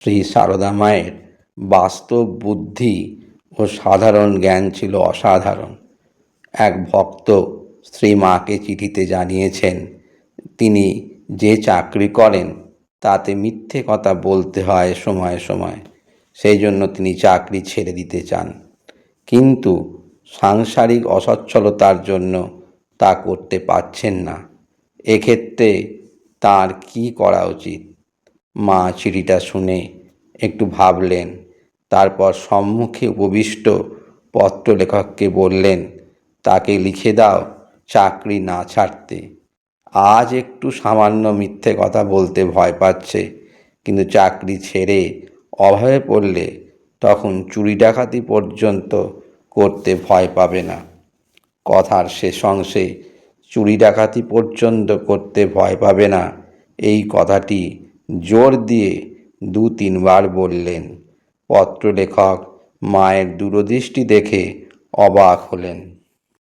শ্রী সারদা মায়ের বাস্তব বুদ্ধি ও সাধারণ জ্ঞান ছিল অসাধারণ। এক ভক্ত শ্রীমাকে চিঠিতে জানিয়েছেন তিনি যে চাকরি করেন তাতে মিথ্যে কথা বলতে হয় সময়ে সময়ে, সেই জন্য তিনি চাকরি ছেড়ে দিতে চান, কিন্তু সাংসারিক অসচ্ছলতার জন্য তা করতে পারছেন না। এক্ষেত্রে তার কি করা উচিত? মা চিঠিটা শুনে একটু ভাবলেন, তারপর সম্মুখে উপবিষ্ট পত্রলেখককে বললেন, তাকে লিখে দাও চাকরি না ছাড়তে। আজ একটু সামান্য মিথ্যে কথা বলতে ভয় পাচ্ছে, কিন্তু চাকরি ছেড়ে অভাবে পড়লে তখন চুরি ডাকাতি পর্যন্ত করতে ভয় পাবে না। কথার শেষ অংশে চুরি ডাকাতি পর্যন্ত করতে ভয় পাবে না এই কথাটি জোর দিয়ে 2-3 বার বললেন। পত্রলেখক মায়ের দূরদৃষ্টি দেখে অবাক হলেন।